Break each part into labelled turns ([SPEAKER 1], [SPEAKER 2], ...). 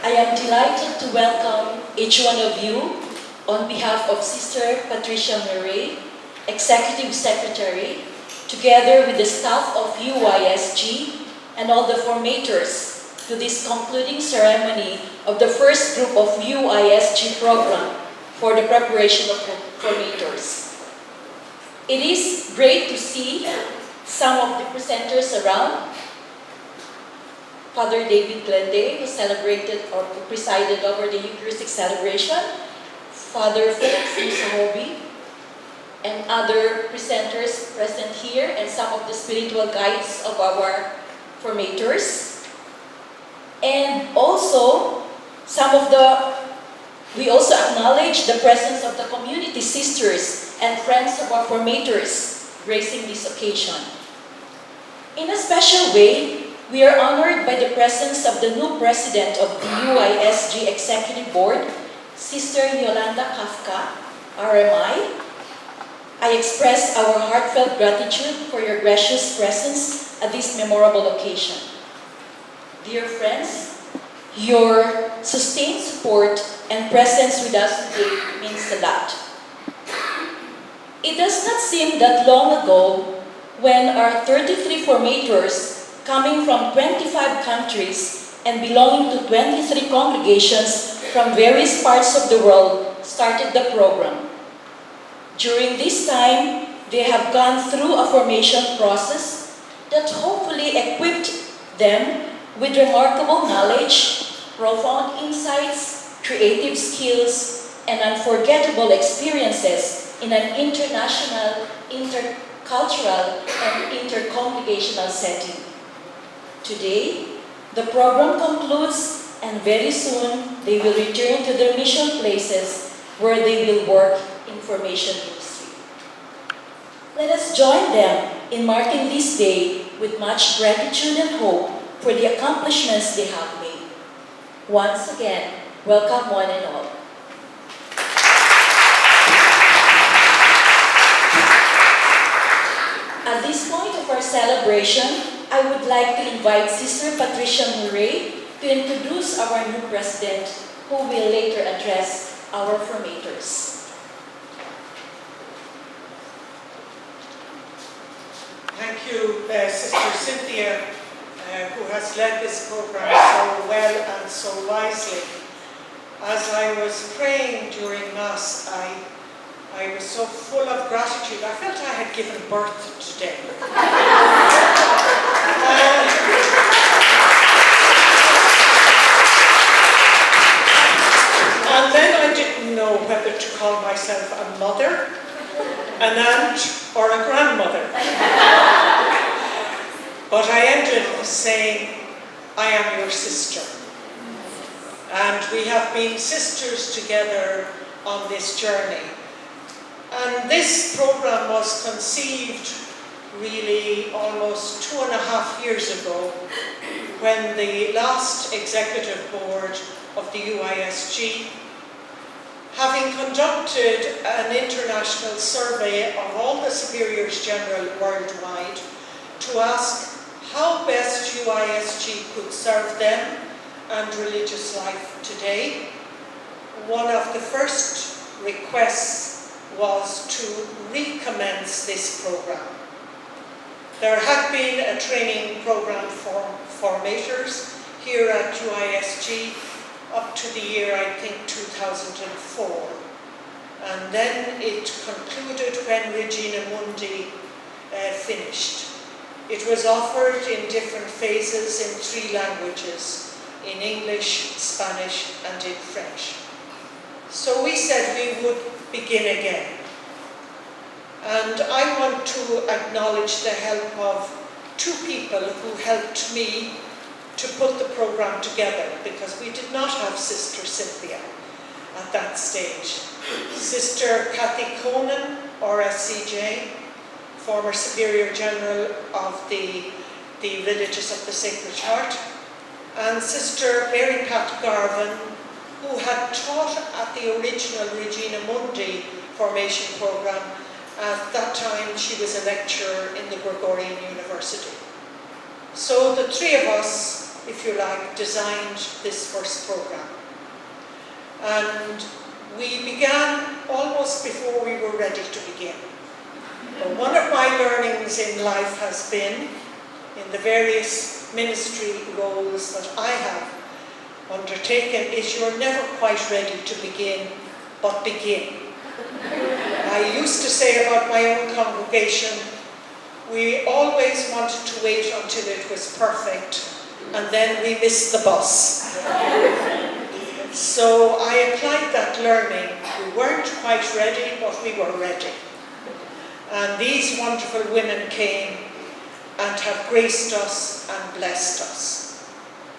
[SPEAKER 1] I am delighted to welcome each one of you on behalf of Sister Patricia Murray, Executive Secretary, together with the staff of UISG and all the formators to this concluding ceremony of the first group of UISG program for the preparation of formators. It is great to see some of the presenters around. Father David Glende, who celebrated or presided over the Eucharistic celebration, Father Felix Musahobi, and other presenters present here, and some of the spiritual guides of our formators. And also, we also acknowledge the presence of the community sisters and friends of our formators gracing this occasion. In a special way, we are honored by the presence of the new president of the UISG Executive Board, Sister Yolanda Kafka, RMI. I express our heartfelt gratitude for your gracious presence at this memorable occasion. Dear friends, your sustained support and presence with us today means a lot. It does not seem that long ago when our 33 formators coming from 25 countries and belonging to 23 congregations from various parts of the world started the program. During this time, they have gone through a formation process that hopefully equipped them with remarkable knowledge, profound insights, creative skills, and unforgettable experiences in an international, intercultural, and intercongregational setting. Today, the program concludes, and very soon they will return to their mission places where they will work in formation ministry. Let us join them in marking this day with much gratitude and hope for the accomplishments they have made. Once again, welcome one and all. At this point of our celebration, I would like to invite Sister Patricia Murray to introduce our new president, who will later address our formators.
[SPEAKER 2] Thank you, Sister Cynthia, who has led this program so well and so wisely. As I was praying during Mass, I was so full of gratitude. I felt I had given birth today. And then I didn't know whether to call myself a mother, an aunt, or a grandmother. But I ended up saying, I am your sister. And we have been sisters together on this journey. And this program was conceived really almost 2.5 years ago, when the last executive board of the UISG, having conducted an international survey of all the superiors general worldwide to ask how best UISG could serve them and religious life today, one of the first requests was to recommence this program. There had been a training program for formators here at UISG up to the year, I think, 2004. And then it concluded when Regina Mundi finished. It was offered in different phases in 3 languages, in English, Spanish, and in French. So we said we would begin again. And I want to acknowledge the help of 2 people who helped me to put the program together, because we did not have Sister Cynthia at that stage. Sister Kathy Conan, RSCJ, former Superior General of the Religious of the Sacred Heart, and Sister Mary Pat Garvin, who had taught at the original Regina Mundi formation program. At that time, she was a lecturer in the Gregorian University. So the 3 of us if you like, designed this first program. And we began almost before we were ready to begin. But one of my learnings in life has been, in the various ministry roles that I have undertaken, is you're never quite ready to begin, but begin. I used to say about my own congregation, we always wanted to wait until it was perfect, and then we missed the bus. So I applied that learning. We weren't quite ready, but we were ready. And these wonderful women came and have graced us and blessed us.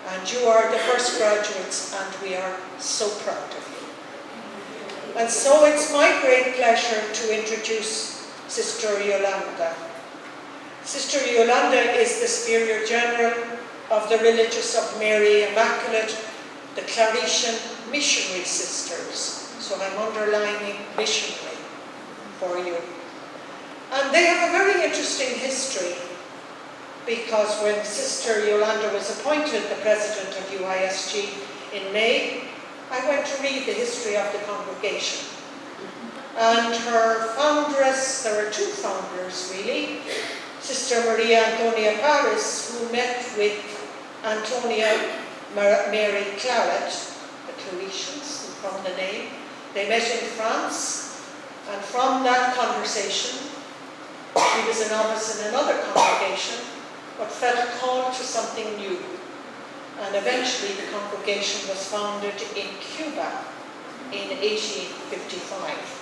[SPEAKER 2] And you are the first graduates, and we are so proud of you. And so it's my great pleasure to introduce Sister Yolanda. Sister Yolanda is the Superior General of the Religious of Mary Immaculate, the Claretian Missionary Sisters. So I'm underlining missionary for you. And they have a very interesting history, because when Sister Yolanda was appointed the President of UISG in May, I went to read the history of the congregation. And her foundress, there are two founders really, Sister Maria Antonia Paris, who met with Antonia Mary Claret, the Claretians, from the name. They met in France, and from that conversation, he was a novice in another congregation, but felt called to something new. And eventually the congregation was founded in Cuba in 1855.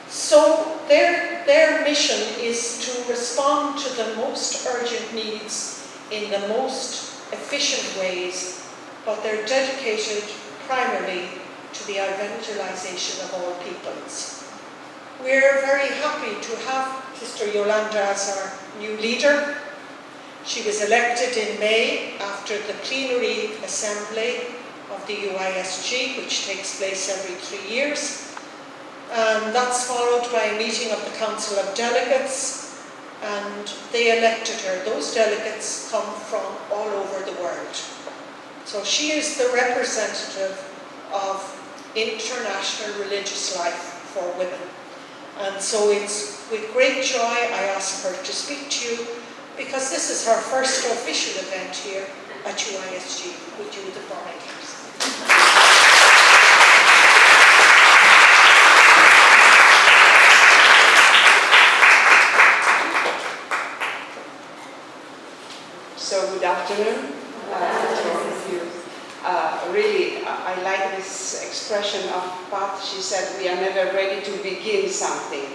[SPEAKER 2] So their mission is to respond to the most urgent needs in the most efficient ways, but they're dedicated primarily to the evangelization of all peoples. We're very happy to have Sister Yolanda as our new leader. She was elected in May after the plenary assembly of the UISG, which takes place every 3 years. And that's followed by a meeting of the Council of Delegates, and they elected her. Those delegates come from all over the world. So she is the representative of international religious life for women. And so it's with great joy I ask her to speak to you, because this is her first official event here at UISG. Would you the floor, please?
[SPEAKER 3] So good afternoon to all of you. Really, I like this expression of Pat. She said, we are never ready to begin something.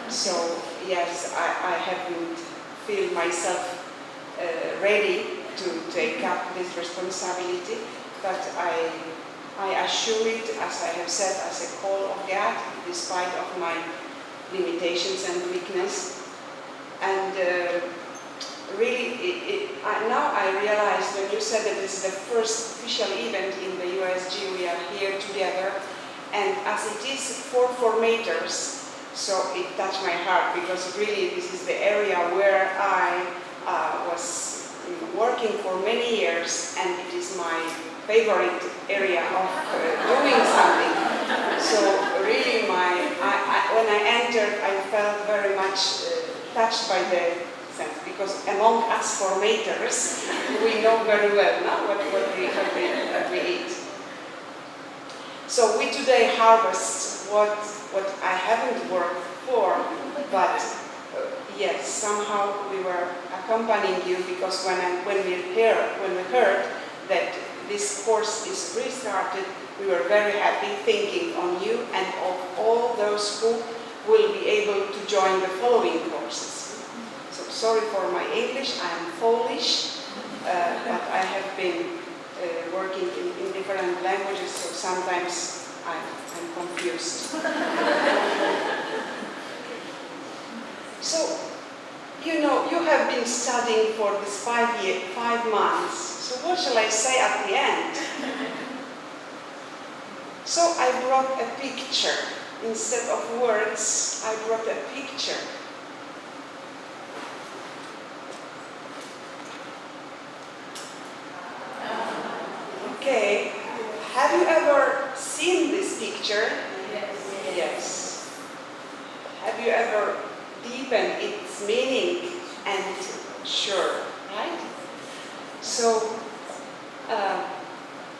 [SPEAKER 3] So yes, I haven't feel myself ready to take up this responsibility, but I assure it, as I have said, as a call of God, despite of my limitations and weakness. And really, now I realize when you said that this is the first official event in the USG, we are here together, and as it is for formators, so it touched my heart, because really this is the area where I was working for many years, and it is my favorite area of doing something. So really, when I entered, I felt very much touched by the because among us formators, we know very well now what we eat. So we today harvest what I haven't worked for, but yes, somehow we were accompanying you, because when we heard that this course is restarted, we were very happy thinking on you and of all those who will be able to join the following courses. Sorry for my English, I am Polish, but I have been working in different languages, so sometimes I'm confused. So, you know, you have been studying for this 5 months, so what shall I say at the end? So I brought a picture. Instead of words, I brought a picture. Okay. Have you ever seen this picture? Yes. Have you ever deepened its meaning and sure, right? So,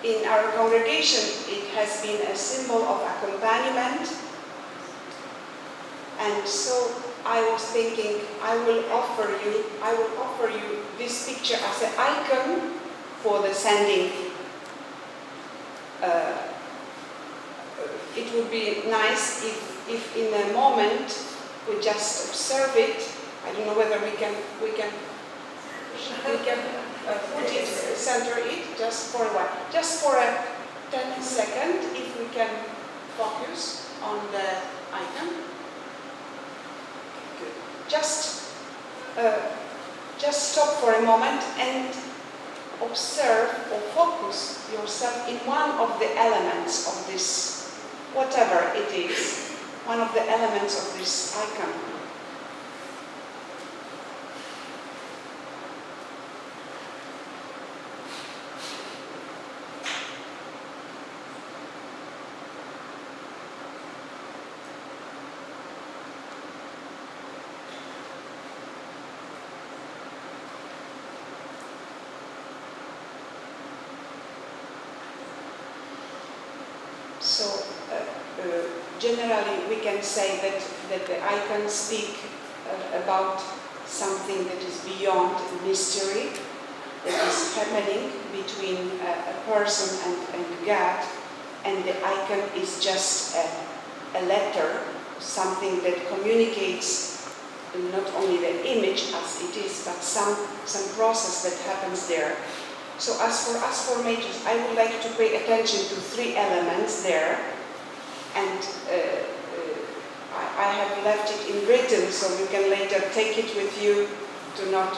[SPEAKER 3] in our congregation, it has been a symbol of accompaniment. And so I was thinking, I will offer you this picture as an icon for the sending. It would be nice if in a moment we just observe it. I don't know whether we can put it, center it just for a while, just for a 10 second, if we can focus on the icon. Good. Just stop for a moment and observe or focus yourself in one of the elements of this, whatever it is, one of the elements of this icon. So, generally we can say that the icons speak about something that is beyond mystery, that is happening between a person and God, and the icon is just a letter, something that communicates not only the image as it is, but some process that happens there. So as for us formators, I would like to pay attention to three elements there, and I have left it in written, so you can later take it with you to not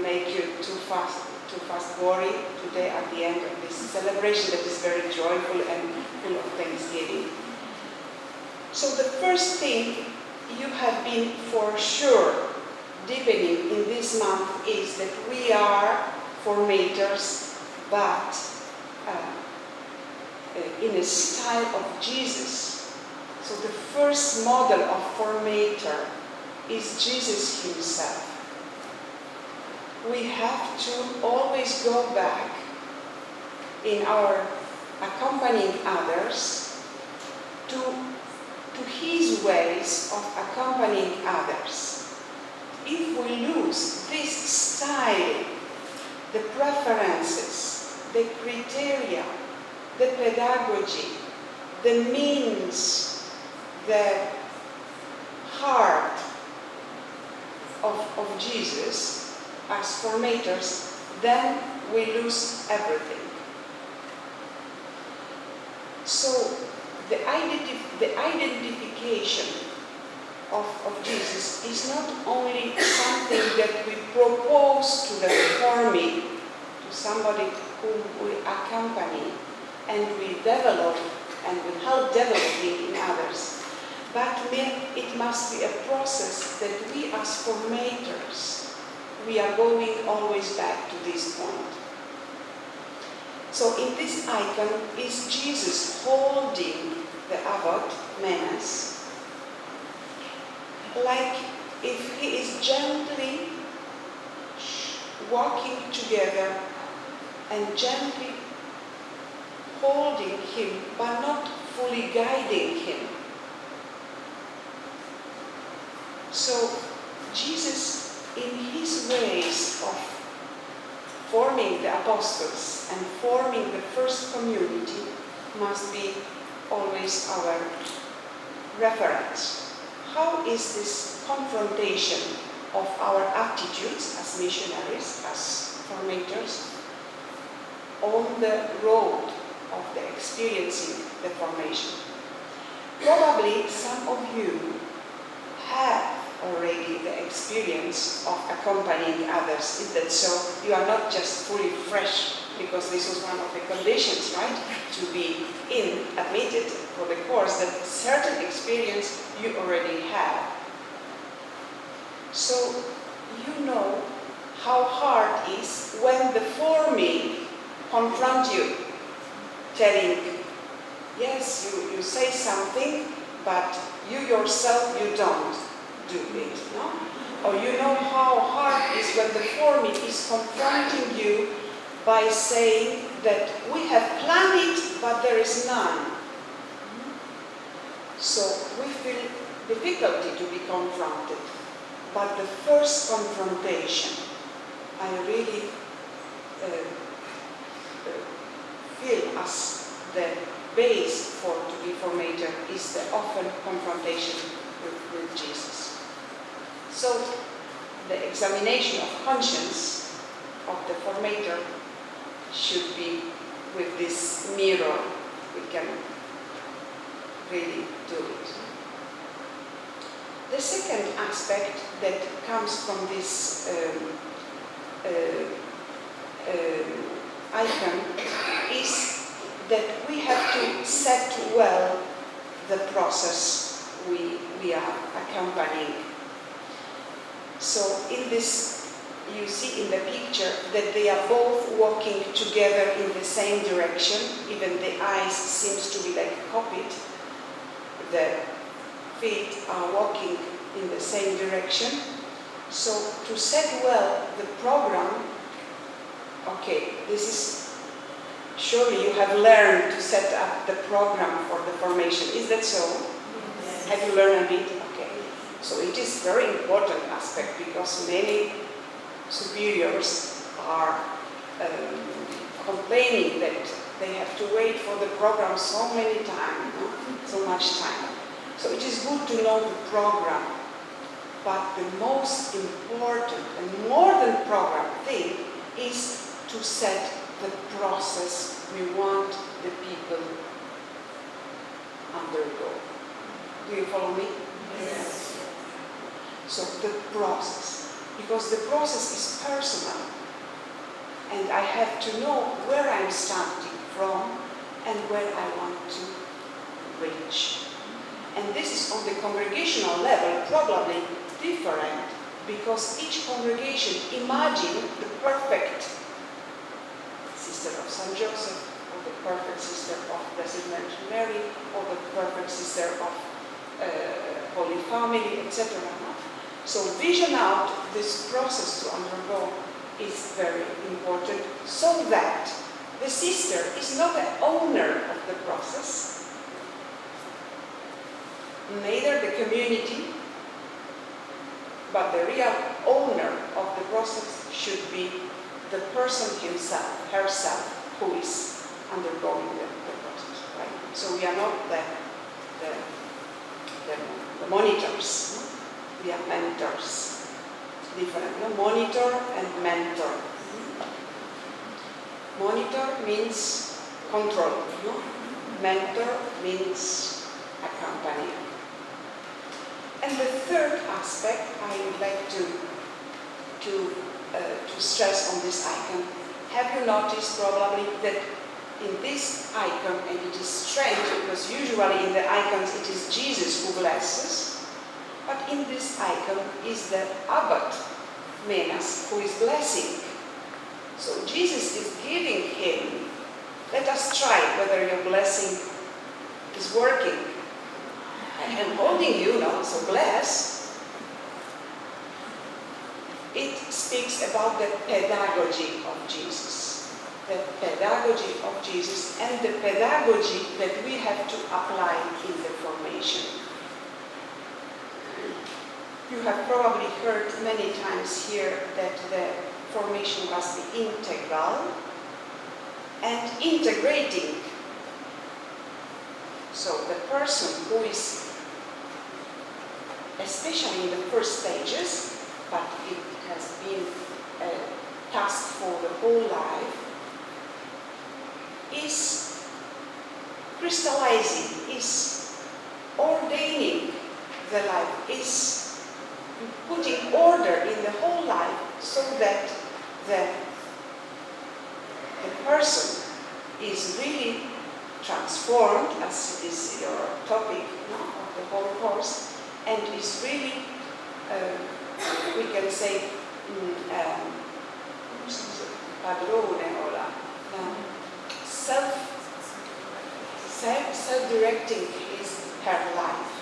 [SPEAKER 3] make you too fast worry today at the end of this celebration that is very joyful and full of thanksgiving. So the first thing you have been for sure deepening in this month is that we are formators, but in a style of Jesus. So the first model of formator is Jesus himself. We have to always go back in our accompanying others to his ways of accompanying others. If we lose this style, the preferences, the criteria, the pedagogy, the means, the heart of Jesus as formators, then we lose everything. So the identification of Jesus is not only something that we propose to the forming, to somebody whom we accompany and we develop and we help developing in others, but it must be a process that we as formators, we are going always back to this point. So in this icon is Jesus holding the abbot, Menas, like if he is gently walking together and gently holding him, but not fully guiding him. So Jesus, in his ways of forming the apostles and forming the first community, must be always our reference. How is this confrontation of our attitudes as missionaries, as formators, on the road of the experiencing the formation? Probably some of you have already the experience of accompanying others. Is that so? You are not just fully fresh, because this was one of the conditions, right, to be admitted for the course, that certain experience you already have. So you know how hard it is when the forming confront you telling, yes, you say something, but you yourself, you don't do it, no? Or you know how hard it is when the forming is confronting you by saying that we have planned it, but there is none. So we feel difficulty to be confronted. But the first confrontation, I really feel as the base for to be formator is the often confrontation with Jesus. So the examination of conscience of the formator should be with this mirror. We can really do it. The second aspect that comes from this icon is that we have to set well the process we are accompanying. So in this, you see in the picture that they are both walking together in the same direction. Even the eyes seems to be like copied. The feet are walking in the same direction. So to set well the program, okay, this is, surely you have learned to set up the program for the formation. Is that so? Yes. Have you learned a bit? Okay. So it is very important aspect because many superiors are complaining that they have to wait for the program so many times, no? So much time. So it is good to know the program, but the most important and more than program thing is to set the process we want the people undergo. Do you follow me?
[SPEAKER 1] Yes.
[SPEAKER 3] So the process, because the process is personal, and I have to know where I'm starting from and where I want to reach. And this is on the congregational level probably different, because each congregation imagine the perfect sister of St. Joseph, or the perfect sister of Blessed Virgin Mary, or the perfect sister of Holy Family, etc. So vision out this process to undergo is very important, so that the sister is not the owner of the process, neither the community, but the real owner of the process should be the person himself, herself, who is undergoing the process. Right? So we are not the monitors. No? We are mentors. Different. No? Monitor and mentor. Monitor means control. No? Mentor means accompany. And the third aspect I would like to stress on this icon. Have you noticed probably that in this icon, and it is strange because usually in the icons it is Jesus who blesses, but in this icon is the abbot Menas who is blessing. So Jesus is giving him. Let us try whether your blessing is working. I am holding you now, so bless. It speaks about the pedagogy of Jesus. The pedagogy of Jesus and the pedagogy that we have to apply in the formation. You have probably heard many times here that the formation must be integral and integrating. So the person who is, especially in the first stages, but it has been a task for the whole life, is crystallizing, is ordaining the life, is putting order in the whole life so that the person is really transformed, as is your topic of the whole course, and is really, we can say, padrone or self-directing her life.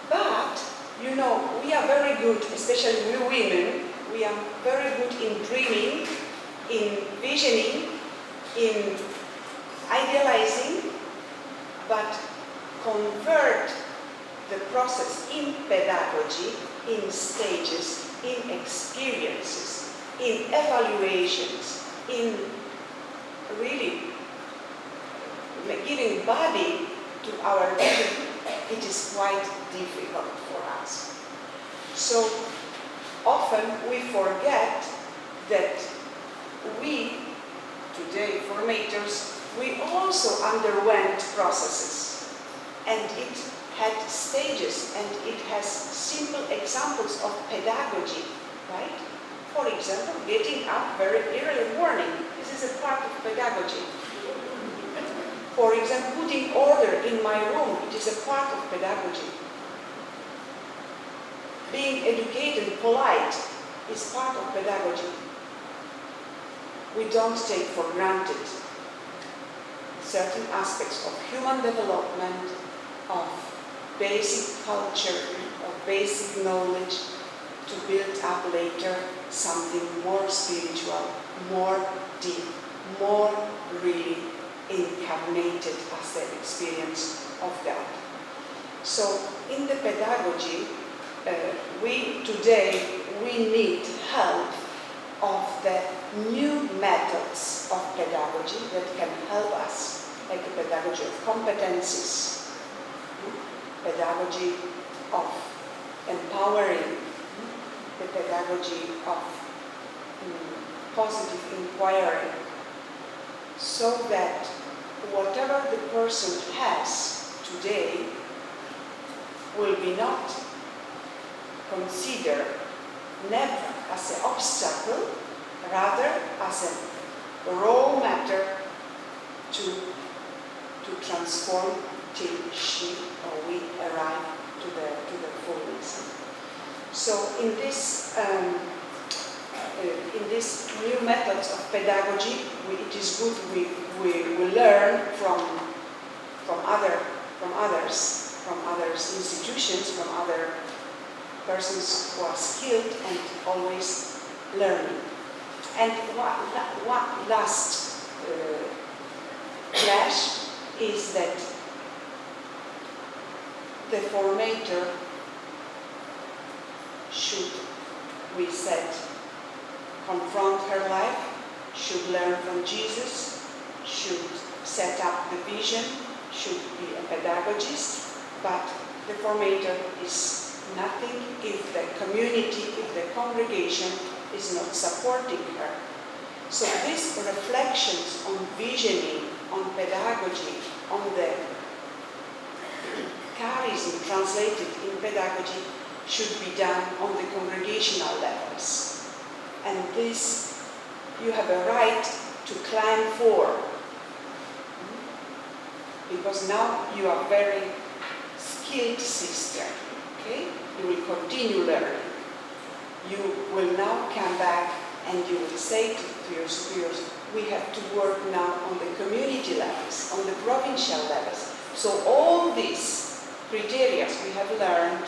[SPEAKER 3] But, you know, we are very good, especially we women, we are very good in dreaming, in visioning, in idealizing, but convert the process in pedagogy, in stages, in experiences, in evaluations, in really giving body to our vision, it is quite difficult for us. So often we forget that we, today formators, we also underwent processes, and it had stages, and it has simple examples of pedagogy, right? For example, getting up very early morning. This is a part of pedagogy. For example, putting order in my room, it is a part of pedagogy. Being educated, polite, is part of pedagogy. We don't take for granted certain aspects of human development, of basic culture, of basic knowledge, to build up later something more spiritual, more deep, more really incarnated as the experience of God. So in the pedagogy, we need help of the new methods of pedagogy that can help us, like the pedagogy of competencies, pedagogy of empowering, the pedagogy of positive inquiry, so that whatever the person has today will be not considered never as an obstacle, rather as a raw matter to transform till she or we arrive to the fullness. So in this new methods of pedagogy, it is good we learn from other institutions, from other persons who are skilled and always learning. And one last flash is that the formator should, we said, confront her life, should learn from Jesus, should set up the vision, should be a pedagogist, but the formator is nothing if the community, if the congregation is not supporting her. So these reflections on visioning, on pedagogy, on the charism translated in pedagogy should be done on the congregational levels. And this you have a right to climb for, because now you are very skilled sister, okay? You will continue learning. You will now come back and you will say to your superiors, we have to work now on the community levels, on the provincial levels. So all these criteria we have learned,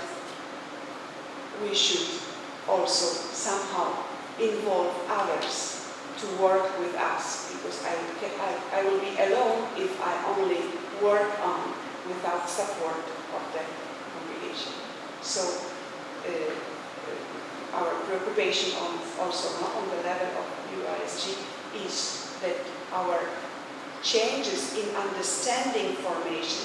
[SPEAKER 3] we should also somehow involve others to work with us, because I will be alone if I only work on without support of the congregation. So our preoccupation also on the level of UISG is that our changes in understanding formation